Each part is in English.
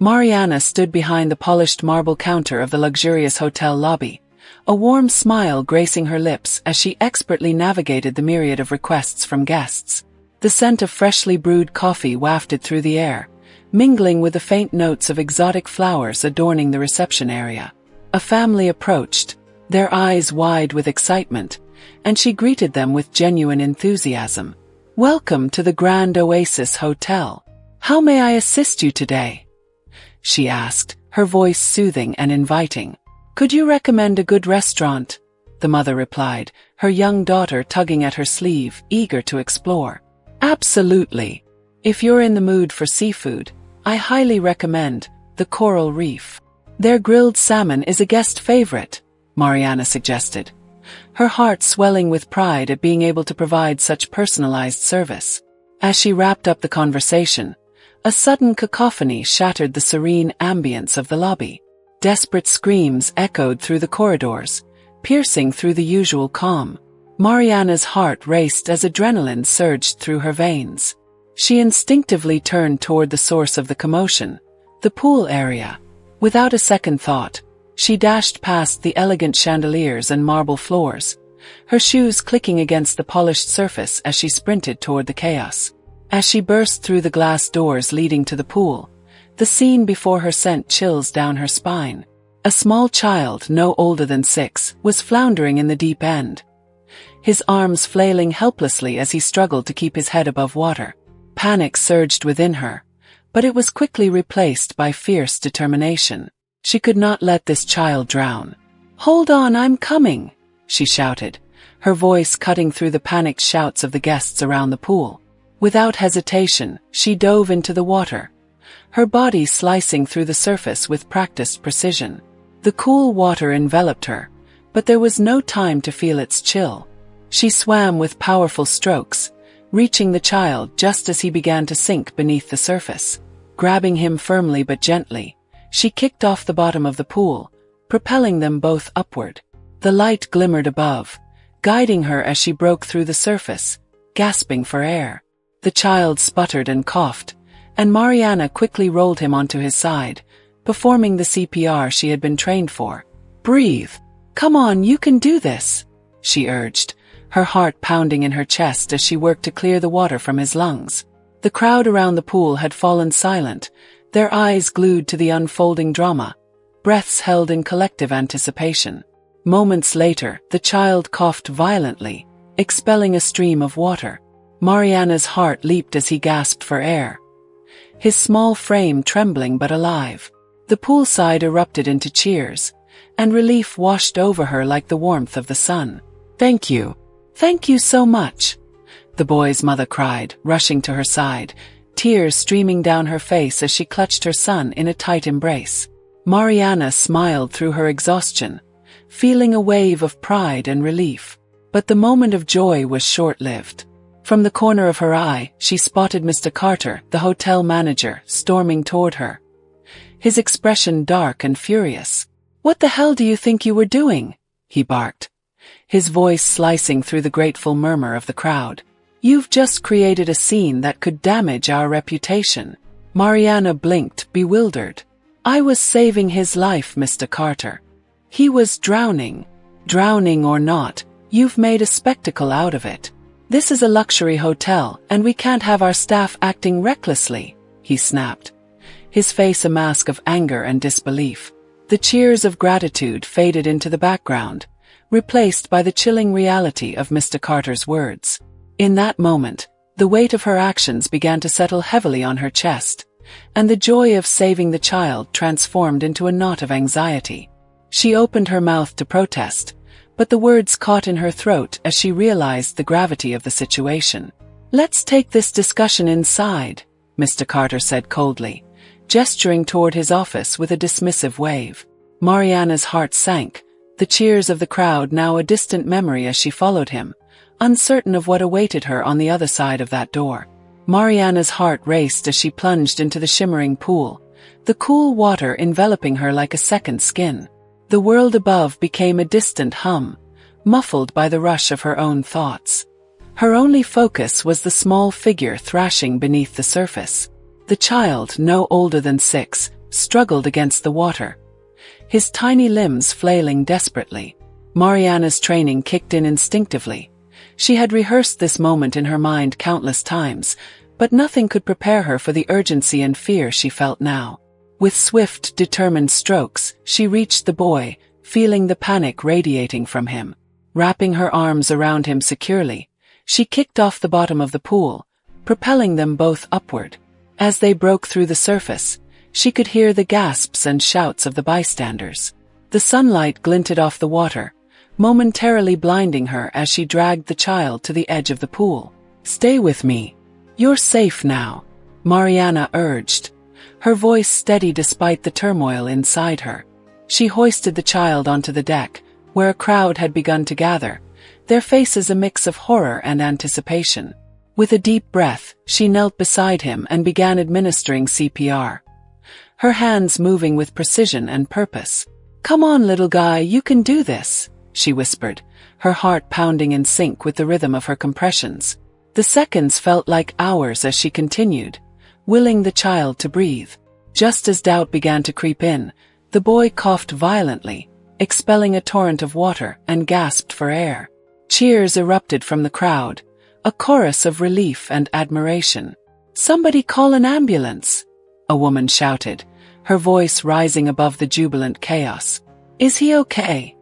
Mariana stood behind the polished marble counter of the luxurious hotel lobby, a warm smile gracing her lips as she expertly navigated the myriad of requests from guests. The scent of freshly brewed coffee wafted through the air, mingling with the faint notes of exotic flowers adorning the reception area. A family approached, their eyes wide with excitement, and she greeted them with genuine enthusiasm. "Welcome to the Grand Oasis Hotel. How may I assist you today?" she asked, her voice soothing and inviting. "Could you recommend a good restaurant?" the mother replied, her young daughter tugging at her sleeve, eager to explore. "Absolutely. If you're in the mood for seafood, I highly recommend the Coral Reef. Their grilled salmon is a guest favorite," Mariana suggested, her heart swelling with pride at being able to provide such personalized service. As she wrapped up the conversation, a sudden cacophony shattered the serene ambience of the lobby. Desperate screams echoed through the corridors, piercing through the usual calm. Mariana's heart raced as adrenaline surged through her veins. She instinctively turned toward the source of the commotion, the pool area. Without a second thought, she dashed past the elegant chandeliers and marble floors, her shoes clicking against the polished surface as she sprinted toward the chaos. As she burst through the glass doors leading to the pool, the scene before her sent chills down her spine. A small child, no older than 6, was floundering in the deep end, his arms flailing helplessly as he struggled to keep his head above water. Panic surged within her, but it was quickly replaced by fierce determination. She could not let this child drown. "Hold on, I'm coming," she shouted, her voice cutting through the panicked shouts of the guests around the pool. Without hesitation, she dove into the water, her body slicing through the surface with practiced precision. The cool water enveloped her, but there was no time to feel its chill. She swam with powerful strokes, reaching the child just as he began to sink beneath the surface. Grabbing him firmly but gently, she kicked off the bottom of the pool, propelling them both upward. The light glimmered above, guiding her as she broke through the surface, gasping for air. The child sputtered and coughed, and Mariana quickly rolled him onto his side, performing the CPR she had been trained for. "Breathe. Come on, you can do this," she urged, her heart pounding in her chest as she worked to clear the water from his lungs. The crowd around the pool had fallen silent, their eyes glued to the unfolding drama, breaths held in collective anticipation. Moments later, the child coughed violently, expelling a stream of water. Mariana's heart leaped as he gasped for air, his small frame trembling but alive. The poolside erupted into cheers, and relief washed over her like the warmth of the sun. "Thank you. Thank you so much," the boy's mother cried, rushing to her side, tears streaming down her face as she clutched her son in a tight embrace. Mariana smiled through her exhaustion, feeling a wave of pride and relief. But the moment of joy was short-lived. From the corner of her eye, she spotted Mr. Carter, the hotel manager, storming toward her, his expression dark and furious. "What the hell do you think you were doing?" he barked, his voice slicing through the grateful murmur of the crowd. "You've just created a scene that could damage our reputation." Mariana blinked, bewildered. "I was saving his life, Mr. Carter. He was drowning. Drowning or not, you've made a spectacle out of it. This is a luxury hotel, and we can't have our staff acting recklessly," he snapped, his face a mask of anger and disbelief. The cheers of gratitude faded into the background, replaced by the chilling reality of Mr. Carter's words. In that moment, the weight of her actions began to settle heavily on her chest, and the joy of saving the child transformed into a knot of anxiety. She opened her mouth to protest, but the words caught in her throat as she realized the gravity of the situation. "Let's take this discussion inside," Mr. Carter said coldly, gesturing toward his office with a dismissive wave. Mariana's heart sank, the cheers of the crowd now a distant memory as she followed him, uncertain of what awaited her on the other side of that door. Mariana's heart raced as she plunged into the shimmering pool, the cool water enveloping her like a second skin. The world above became a distant hum, muffled by the rush of her own thoughts. Her only focus was the small figure thrashing beneath the surface. The child, no older than 6, struggled against the water, his tiny limbs flailing desperately. Mariana's training kicked in instinctively. She had rehearsed this moment in her mind countless times, but nothing could prepare her for the urgency and fear she felt now. With swift, determined strokes, she reached the boy, feeling the panic radiating from him. Wrapping her arms around him securely, she kicked off the bottom of the pool, propelling them both upward. As they broke through the surface, she could hear the gasps and shouts of the bystanders. The sunlight glinted off the water, momentarily blinding her as she dragged the child to the edge of the pool. "Stay with me. You're safe now," Mariana urged, her voice steady despite the turmoil inside her. She hoisted the child onto the deck, where a crowd had begun to gather, their faces a mix of horror and anticipation. With a deep breath, she knelt beside him and began administering CPR, her hands moving with precision and purpose. "Come on, little guy, you can do this," she whispered, her heart pounding in sync with the rhythm of her compressions. The seconds felt like hours as she continued, willing the child to breathe. Just as doubt began to creep in, the boy coughed violently, expelling a torrent of water, and gasped for air. Cheers erupted from the crowd, a chorus of relief and admiration. "Somebody call an ambulance," a woman shouted, her voice rising above the jubilant chaos. "Is he okay?"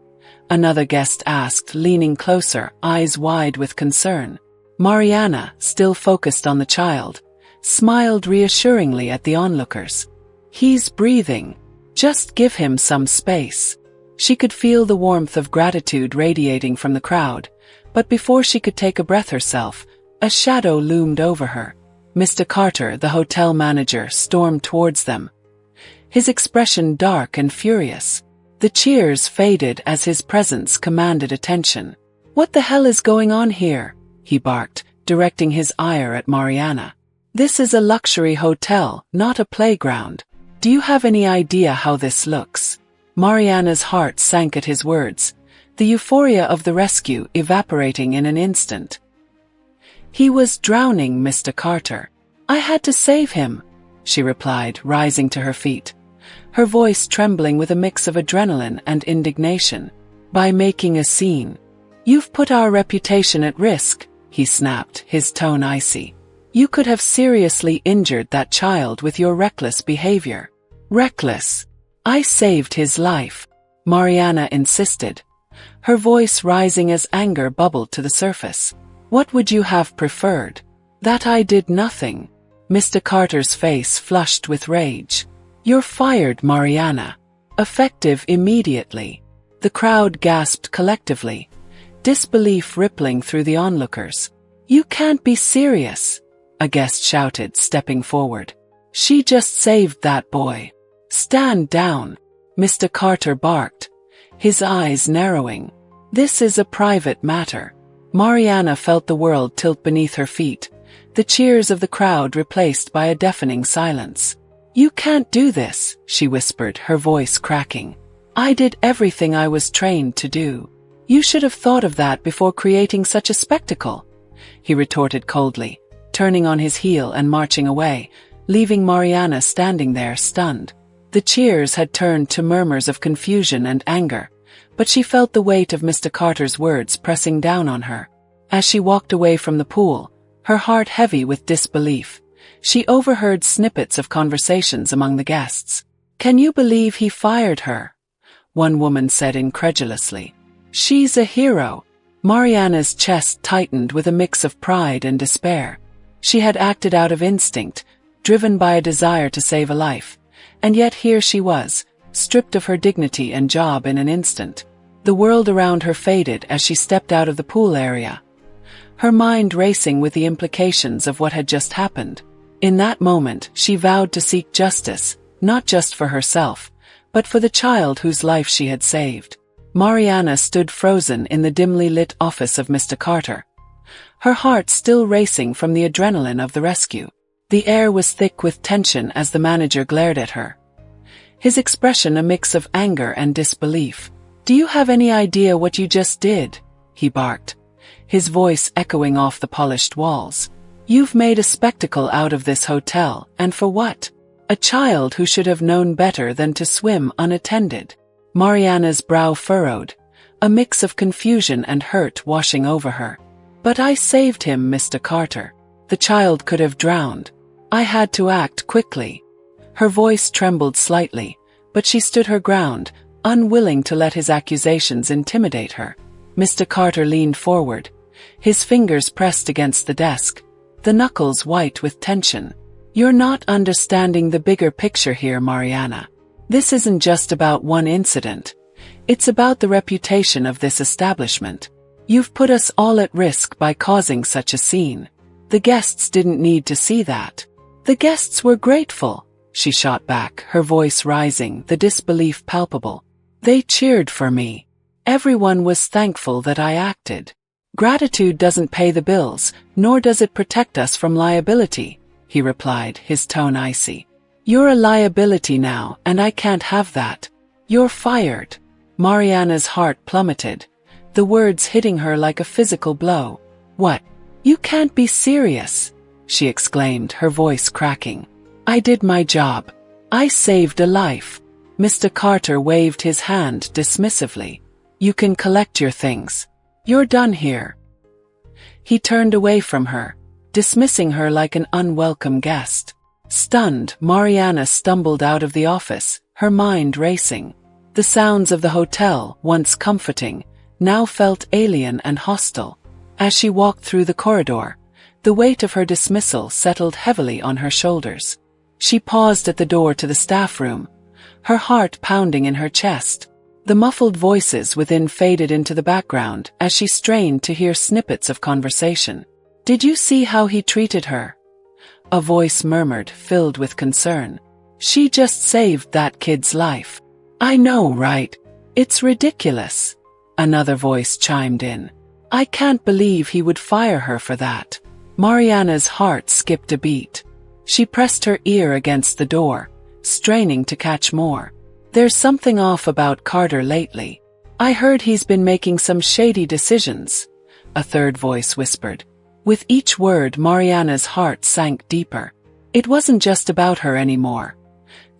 another guest asked, leaning closer, eyes wide with concern. Mariana, still focused on the child, smiled reassuringly at the onlookers. "He's breathing. Just give him some space." She could feel the warmth of gratitude radiating from the crowd, but before she could take a breath herself, a shadow loomed over her. Mr. Carter, the hotel manager, stormed towards them, his expression dark and furious. The cheers faded as his presence commanded attention. "What the hell is going on here?" he barked, directing his ire at Mariana. "This is a luxury hotel, not a playground. Do you have any idea how this looks?" Mariana's heart sank at his words, the euphoria of the rescue evaporating in an instant. "He was drowning, Mr. Carter. I had to save him," she replied, rising to her feet, her voice trembling with a mix of adrenaline and indignation. "By making a scene, you've put our reputation at risk," he snapped, his tone icy. "You could have seriously injured that child with your reckless behavior." "Reckless? I saved his life," Mariana insisted, her voice rising as anger bubbled to the surface. "What would you have preferred? That I did nothing?" Mr. Carter's face flushed with rage. "You're fired, Mariana. Effective immediately." The crowd gasped collectively, disbelief rippling through the onlookers. "You can't be serious," a guest shouted, stepping forward. "She just saved that boy." "Stand down," Mr. Carter barked, his eyes narrowing. "This is a private matter." Mariana felt the world tilt beneath her feet, the cheers of the crowd replaced by a deafening silence. "You can't do this," she whispered, her voice cracking. "I did everything I was trained to do." "You should have thought of that before creating such a spectacle," he retorted coldly, turning on his heel and marching away, leaving Mariana standing there stunned. The cheers had turned to murmurs of confusion and anger, but she felt the weight of Mr. Carter's words pressing down on her. As she walked away from the pool, her heart heavy with disbelief, she overheard snippets of conversations among the guests. "Can you believe he fired her?" one woman said incredulously. "She's a hero." Mariana's chest tightened with a mix of pride and despair. She had acted out of instinct, driven by a desire to save a life, and yet here she was, stripped of her dignity and job in an instant. The world around her faded as she stepped out of the pool area, her mind racing with the implications of what had just happened. In that moment, she vowed to seek justice, not just for herself, but for the child whose life she had saved. Mariana stood frozen in the dimly lit office of Mr. Carter, her heart still racing from the adrenaline of the rescue. The air was thick with tension as the manager glared at her, his expression a mix of anger and disbelief. "Do you have any idea what you just did?" he barked, his voice echoing off the polished walls. "You've made a spectacle out of this hotel, and for what?" A child who should have known better than to swim unattended. Mariana's brow furrowed, a mix of confusion and hurt washing over her. But I saved him, Mr. Carter. The child could have drowned. I had to act quickly. Her voice trembled slightly, but she stood her ground, unwilling to let his accusations intimidate her. Mr. Carter leaned forward, his fingers pressed against the desk, the knuckles white with tension. You're not understanding the bigger picture here, Mariana. This isn't just about one incident. It's about the reputation of this establishment. You've put us all at risk by causing such a scene. The guests didn't need to see that. The guests were grateful, she shot back, her voice rising, the disbelief palpable. They cheered for me. Everyone was thankful that I acted. Gratitude doesn't pay the bills, nor does it protect us from liability, he replied, his tone icy. You're a liability now, and I can't have that. You're fired. Mariana's heart plummeted, the words hitting her like a physical blow. What? You can't be serious, she exclaimed, her voice cracking. I did my job. I saved a life. Mr. Carter waved his hand dismissively. You can collect your things. You're done here. He turned away from her, dismissing her like an unwelcome guest. Stunned, Mariana stumbled out of the office, her mind racing. The sounds of the hotel, once comforting, now felt alien and hostile. As she walked through the corridor, the weight of her dismissal settled heavily on her shoulders. She paused at the door to the staff room, her heart pounding in her chest. The muffled voices within faded into the background as she strained to hear snippets of conversation. Did you see how he treated her? A voice murmured, filled with concern. She just saved that kid's life. I know, right? It's ridiculous. Another voice chimed in. I can't believe he would fire her for that. Mariana's heart skipped a beat. She pressed her ear against the door, straining to catch more. There's something off about Carter lately. I heard he's been making some shady decisions, a third voice whispered. With each word, Mariana's heart sank deeper. It wasn't just about her anymore.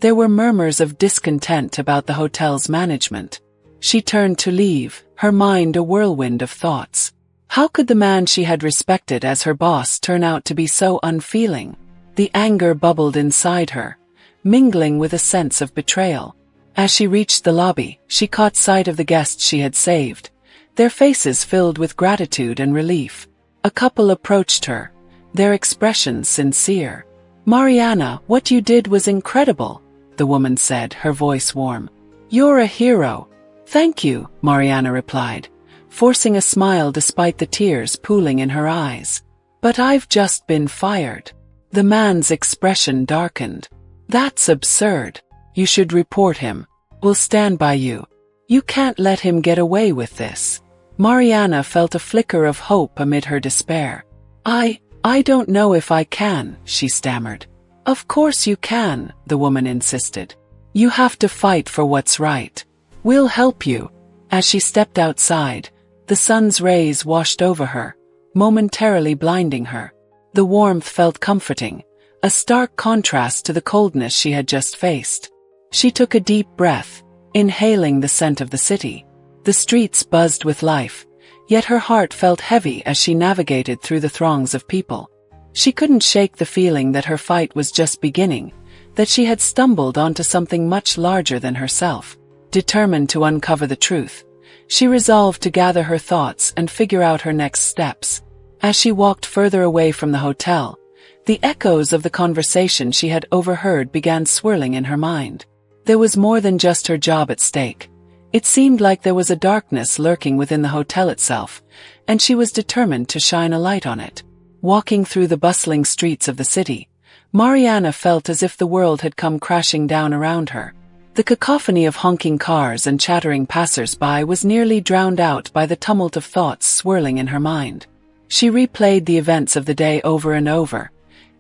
There were murmurs of discontent about the hotel's management. She turned to leave, her mind a whirlwind of thoughts. How could the man she had respected as her boss turn out to be so unfeeling? The anger bubbled inside her, mingling with a sense of betrayal. As she reached the lobby, she caught sight of the guests she had saved, their faces filled with gratitude and relief. A couple approached her, their expressions sincere. Mariana, what you did was incredible, the woman said, her voice warm. You're a hero. Thank you, Mariana replied, forcing a smile despite the tears pooling in her eyes. But I've just been fired. The man's expression darkened. That's absurd. You should report him. We'll stand by you. You can't let him get away with this. Mariana felt a flicker of hope amid her despair. I don't know if I can, she stammered. Of course you can, the woman insisted. You have to fight for what's right. We'll help you. As she stepped outside, the sun's rays washed over her, momentarily blinding her. The warmth felt comforting, a stark contrast to the coldness she had just faced. She took a deep breath, inhaling the scent of the city. The streets buzzed with life, yet her heart felt heavy as she navigated through the throngs of people. She couldn't shake the feeling that her fight was just beginning, that she had stumbled onto something much larger than herself. Determined to uncover the truth, she resolved to gather her thoughts and figure out her next steps. As she walked further away from the hotel, the echoes of the conversation she had overheard began swirling in her mind. There was more than just her job at stake. It seemed like there was a darkness lurking within the hotel itself, and she was determined to shine a light on it. Walking through the bustling streets of the city, Mariana felt as if the world had come crashing down around her. The cacophony of honking cars and chattering passers-by was nearly drowned out by the tumult of thoughts swirling in her mind. She replayed the events of the day over and over,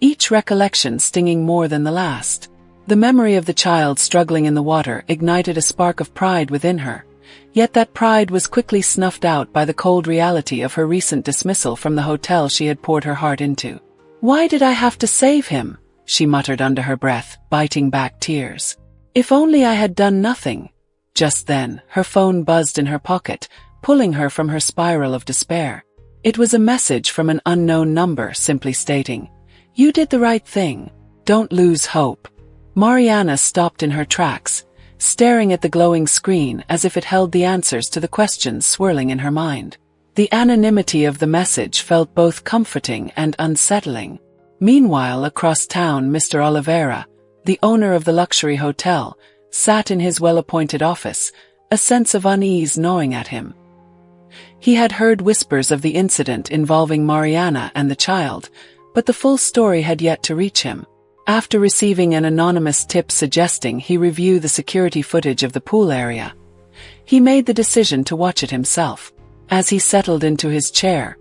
each recollection stinging more than the last. The memory of the child struggling in the water ignited a spark of pride within her, yet that pride was quickly snuffed out by the cold reality of her recent dismissal from the hotel she had poured her heart into. Why did I have to save him? she muttered under her breath, biting back tears. If only I had done nothing. Just then, her phone buzzed in her pocket, pulling her from her spiral of despair. It was a message from an unknown number simply stating, "You did the right thing. Don't lose hope." Mariana stopped in her tracks, staring at the glowing screen as if it held the answers to the questions swirling in her mind. The anonymity of the message felt both comforting and unsettling. Meanwhile, across town, Mr. Oliveira, the owner of the luxury hotel, sat in his well-appointed office, a sense of unease gnawing at him. He had heard whispers of the incident involving Mariana and the child, but the full story had yet to reach him. After receiving an anonymous tip suggesting he review the security footage of the pool area, he made the decision to watch it himself. As he settled into his chair,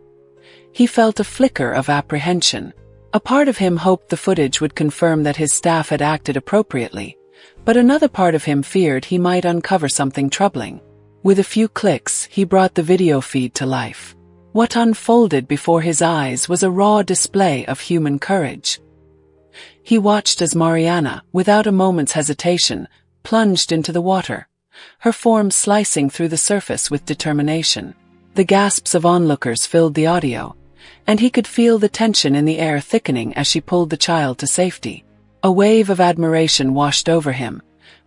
he felt a flicker of apprehension. A part of him hoped the footage would confirm that his staff had acted appropriately, but another part of him feared he might uncover something troubling. With a few clicks, he brought the video feed to life. What unfolded before his eyes was a raw display of human courage. He watched as Mariana, without a moment's hesitation, plunged into the water, her form slicing through the surface with determination. The gasps of onlookers filled the audio, and he could feel the tension in the air thickening as she pulled the child to safety. A wave of admiration washed over him,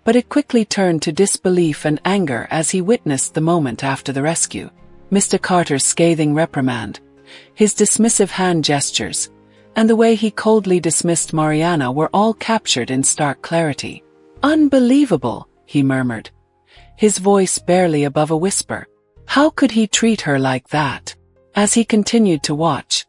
but it quickly turned to disbelief and anger as he witnessed the moment after the rescue. Mr. Carter's scathing reprimand, his dismissive hand gestures, and the way he coldly dismissed Mariana were all captured in stark clarity. "Unbelievable," he murmured, his voice barely above a whisper. How could he treat her like that? As he continued to watch,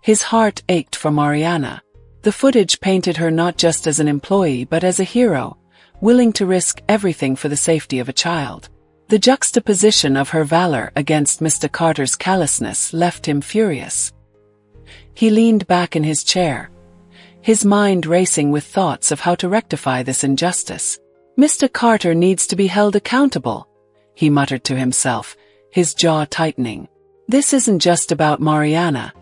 his heart ached for Mariana. The footage painted her not just as an employee but as a hero, willing to risk everything for the safety of a child. The juxtaposition of her valor against Mr. Carter's callousness left him furious. He leaned back in his chair, his mind racing with thoughts of how to rectify this injustice. "Mr. Carter needs to be held accountable," he muttered to himself, his jaw tightening. "This isn't just about Mariana,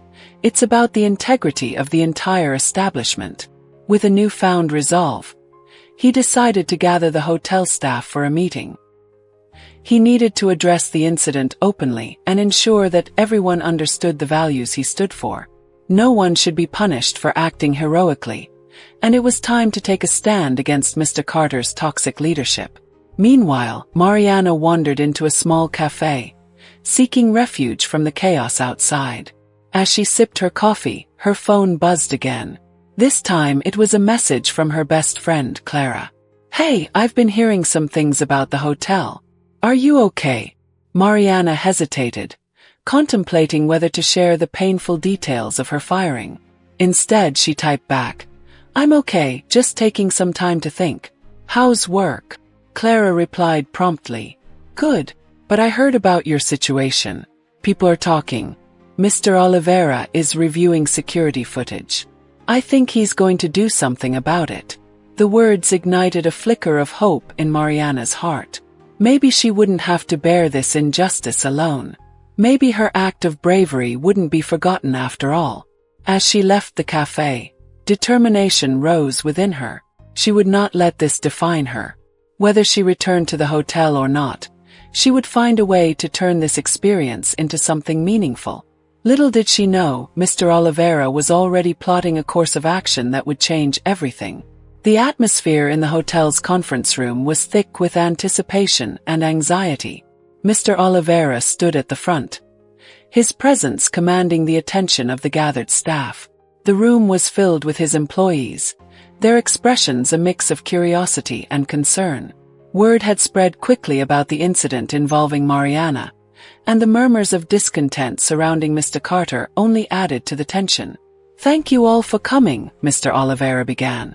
it's about the integrity of the entire establishment." With a newfound resolve, he decided to gather the hotel staff for a meeting. He needed to address the incident openly and ensure that everyone understood the values he stood for. No one should be punished for acting heroically, and it was time to take a stand against Mr. Carter's toxic leadership. Meanwhile, Mariana wandered into a small cafe, seeking refuge from the chaos outside. As she sipped her coffee, her phone buzzed again. This time it was a message from her best friend, Clara. "Hey, I've been hearing some things about the hotel. Are you okay?" Mariana hesitated, contemplating whether to share the painful details of her firing. Instead, she typed back, "I'm okay, just taking some time to think. How's work?" Clara replied promptly, "Good. But I heard about your situation. People are talking. Mr. Oliveira is reviewing security footage. I think he's going to do something about it." The words ignited a flicker of hope in Mariana's heart. Maybe she wouldn't have to bear this injustice alone. Maybe her act of bravery wouldn't be forgotten after all. As she left the cafe, determination rose within her. She would not let this define her. Whether she returned to the hotel or not, she would find a way to turn this experience into something meaningful. Little did she know, Mr. Oliveira was already plotting a course of action that would change everything. The atmosphere in the hotel's conference room was thick with anticipation and anxiety. Mr. Oliveira stood at the front, his presence commanding the attention of the gathered staff. The room was filled with his employees, their expressions a mix of curiosity and concern. Word had spread quickly about the incident involving Mariana, and the murmurs of discontent surrounding Mr. Carter only added to the tension. "Thank you all for coming," Mr. Oliveira began,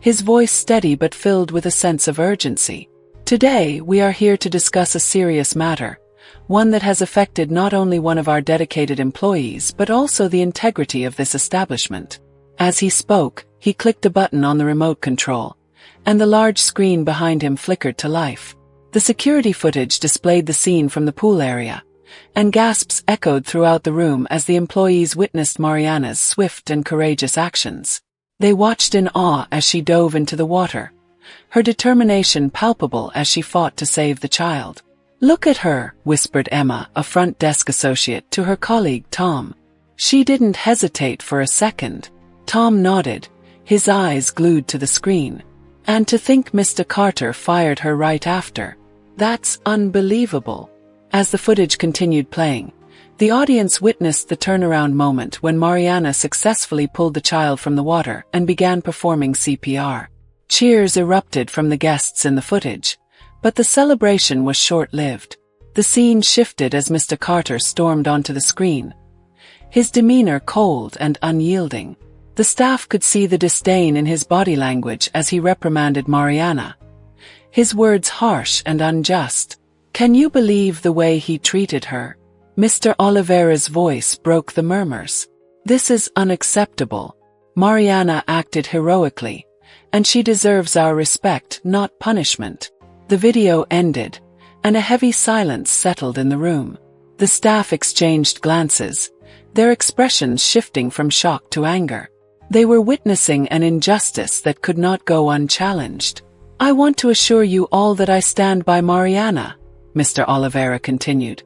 his voice steady but filled with a sense of urgency. "Today, we are here to discuss a serious matter, one that has affected not only one of our dedicated employees but also the integrity of this establishment." As he spoke, he clicked a button on the remote control, and the large screen behind him flickered to life. The security footage displayed the scene from the pool area, and gasps echoed throughout the room as the employees witnessed Mariana's swift and courageous actions. They watched in awe as she dove into the water, her determination palpable as she fought to save the child. "Look at her," whispered Emma, a front desk associate, to her colleague Tom. "She didn't hesitate for a second." Tom nodded, his eyes glued to the screen. "And to think Mr. Carter fired her right after. That's unbelievable." As the footage continued playing, the audience witnessed the turnaround moment when Mariana successfully pulled the child from the water and began performing CPR. Cheers erupted from the guests in the footage, but the celebration was short-lived. The scene shifted as Mr. Carter stormed onto the screen, his demeanor cold and unyielding. The staff could see the disdain in his body language as he reprimanded Mariana, his words harsh and unjust. "Can you believe the way he treated her?" Mr. Oliveira's voice broke the murmurs. "This is unacceptable. Mariana acted heroically, and she deserves our respect, not punishment." The video ended, and a heavy silence settled in the room. The staff exchanged glances, their expressions shifting from shock to anger. They were witnessing an injustice that could not go unchallenged. "I want to assure you all that I stand by Mariana," Mr. Oliveira continued,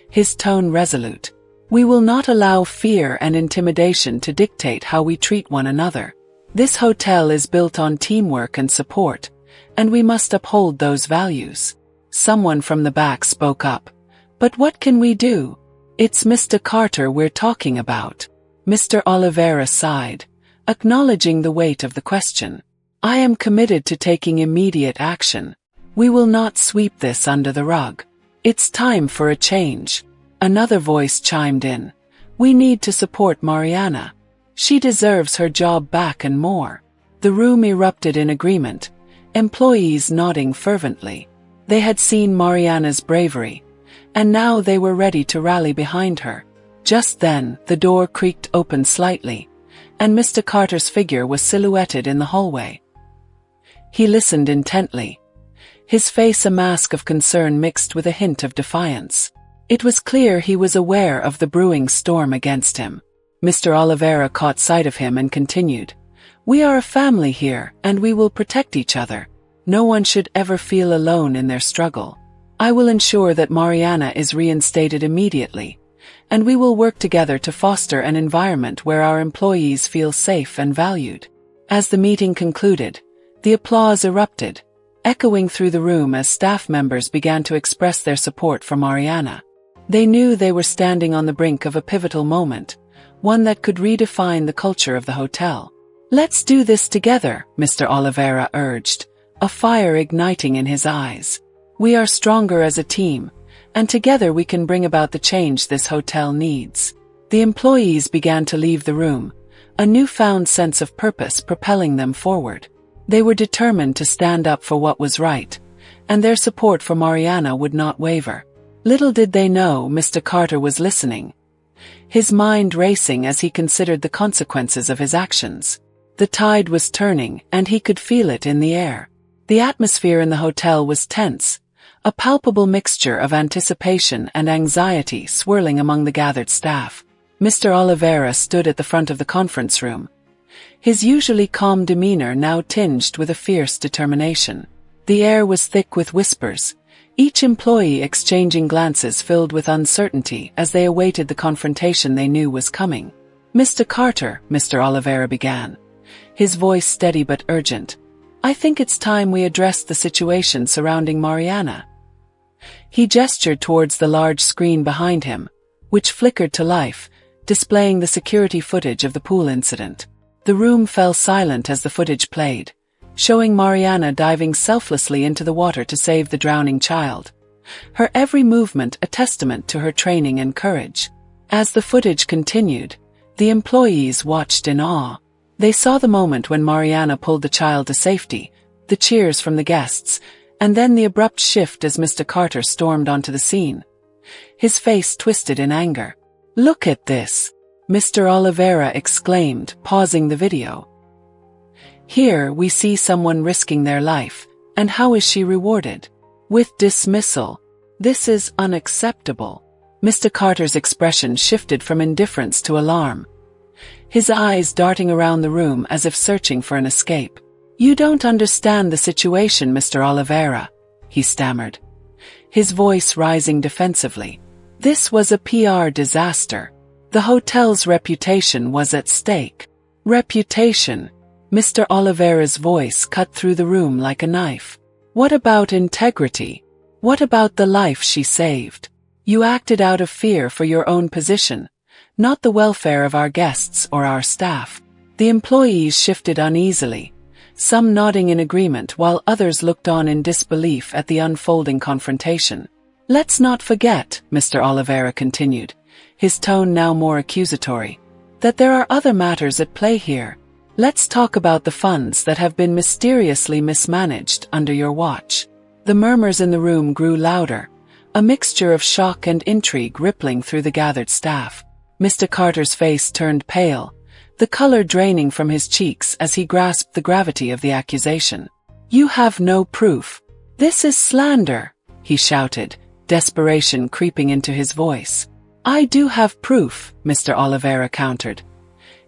his tone resolute. "We will not allow fear and intimidation to dictate how we treat one another. This hotel is built on teamwork and support, and we must uphold those values." Someone from the back spoke up. "But what can we do? It's Mr. Carter we're talking about." Mr. Oliveira sighed, acknowledging the weight of the question. "I am committed to taking immediate action. We will not sweep this under the rug. It's time for a change." Another voice chimed in. "We need to support Mariana. She deserves her job back and more." The room erupted in agreement, employees nodding fervently. They had seen Mariana's bravery, and now they were ready to rally behind her. Just then, the door creaked open slightly, and Mr. Carter's figure was silhouetted in the hallway. He listened intently, his face a mask of concern mixed with a hint of defiance. It was clear he was aware of the brewing storm against him. Mr. Oliveira caught sight of him and continued, "We are a family here, and we will protect each other. No one should ever feel alone in their struggle. I will ensure that Mariana is reinstated immediately, and we will work together to foster an environment where our employees feel safe and valued." As the meeting concluded, the applause erupted, echoing through the room as staff members began to express their support for Mariana. They knew they were standing on the brink of a pivotal moment, one that could redefine the culture of the hotel. "Let's do this together," Mr. Oliveira urged, a fire igniting in his eyes. "We are stronger as a team, and together we can bring about the change this hotel needs." The employees began to leave the room, a newfound sense of purpose propelling them forward. They were determined to stand up for what was right, and their support for Mariana would not waver. Little did they know Mr. Carter was listening, his mind racing as he considered the consequences of his actions. The tide was turning, and he could feel it in the air. The atmosphere in the hotel was tense, a palpable mixture of anticipation and anxiety swirling among the gathered staff. Mr. Oliveira stood at the front of the conference room, his usually calm demeanor now tinged with a fierce determination. The air was thick with whispers, each employee exchanging glances filled with uncertainty as they awaited the confrontation they knew was coming. "Mr. Carter," Mr. Oliveira began, his voice steady but urgent, "I think it's time we addressed the situation surrounding Mariana." He gestured towards the large screen behind him, which flickered to life, displaying the security footage of the pool incident. The room fell silent as the footage played, showing Mariana diving selflessly into the water to save the drowning child, her every movement a testament to her training and courage. As the footage continued, the employees watched in awe. They saw the moment when Mariana pulled the child to safety, the cheers from the guests, and then the abrupt shift as Mr. Carter stormed onto the scene, his face twisted in anger. "Look at this!" Mr. Oliveira exclaimed, pausing the video. "Here we see someone risking their life, and how is she rewarded? With dismissal. This is unacceptable." Mr. Carter's expression shifted from indifference to alarm, his eyes darting around the room as if searching for an escape. "You don't understand the situation, Mr. Oliveira," he stammered, his voice rising defensively. This was a PR disaster. The hotel's reputation was at stake. Reputation. Mr. Oliveira's voice cut through the room like a knife. What about integrity? What about the life she saved? You acted out of fear for your own position, not the welfare of our guests or our staff. The employees shifted uneasily, some nodding in agreement while others looked on in disbelief at the unfolding confrontation. "Let's not forget," Mr. Oliveira continued, his tone now more accusatory, "that there are other matters at play here. Let's talk about the funds that have been mysteriously mismanaged under your watch." The murmurs in the room grew louder, a mixture of shock and intrigue rippling through the gathered staff. Mr. Carter's face turned pale, the color draining from his cheeks as he grasped the gravity of the accusation. "You have no proof. This is slander," he shouted, desperation creeping into his voice. "I do have proof," Mr. Oliveira countered,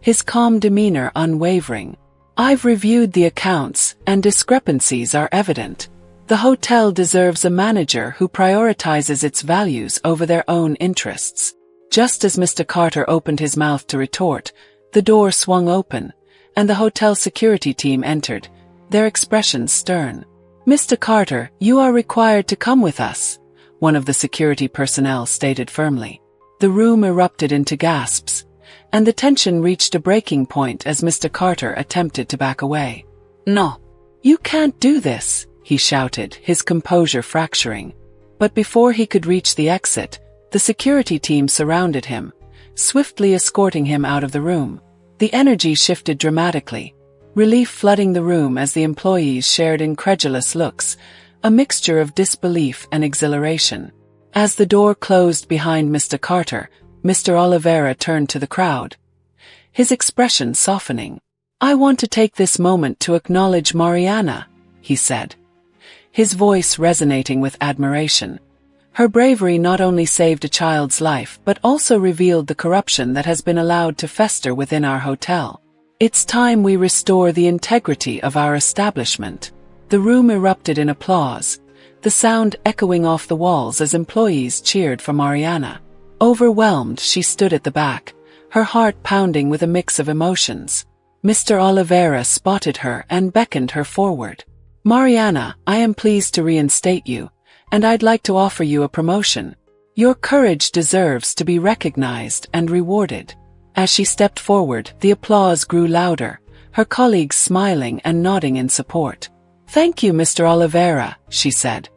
his calm demeanor unwavering. "I've reviewed the accounts, and discrepancies are evident. The hotel deserves a manager who prioritizes its values over their own interests." Just as Mr. Carter opened his mouth to retort, the door swung open, and the hotel security team entered, their expressions stern. "Mr. Carter, you are required to come with us," one of the security personnel stated firmly. The room erupted into gasps, and the tension reached a breaking point as Mr. Carter attempted to back away. "No, you can't do this," he shouted, his composure fracturing. But before he could reach the exit, the security team surrounded him, swiftly escorting him out of the room. The energy shifted dramatically, relief flooding the room as the employees shared incredulous looks, a mixture of disbelief and exhilaration. As the door closed behind Mr. Carter, Mr. Oliveira turned to the crowd, his expression softening. "I want to take this moment to acknowledge Mariana," he said, his voice resonating with admiration. "Her bravery not only saved a child's life but also revealed the corruption that has been allowed to fester within our hotel. It's time we restore the integrity of our establishment." The room erupted in applause, the sound echoing off the walls as employees cheered for Mariana. Overwhelmed, she stood at the back, her heart pounding with a mix of emotions. Mr. Oliveira spotted her and beckoned her forward. "Mariana, I am pleased to reinstate you, and I'd like to offer you a promotion. Your courage deserves to be recognized and rewarded." As she stepped forward, the applause grew louder, her colleagues smiling and nodding in support. "Thank you, Mr. Oliveira," she said,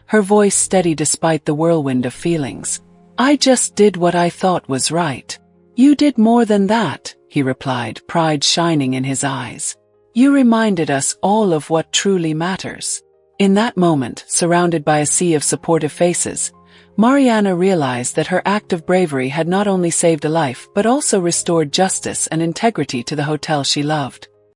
her voice steady despite the whirlwind of feelings. "I just did what I thought was right." "You did more than that," he replied, pride shining in his eyes. "You reminded us all of what truly matters." In that moment, surrounded by a sea of supportive faces, Mariana realized that her act of bravery had not only saved a life but also restored justice and integrity to the hotel she loved.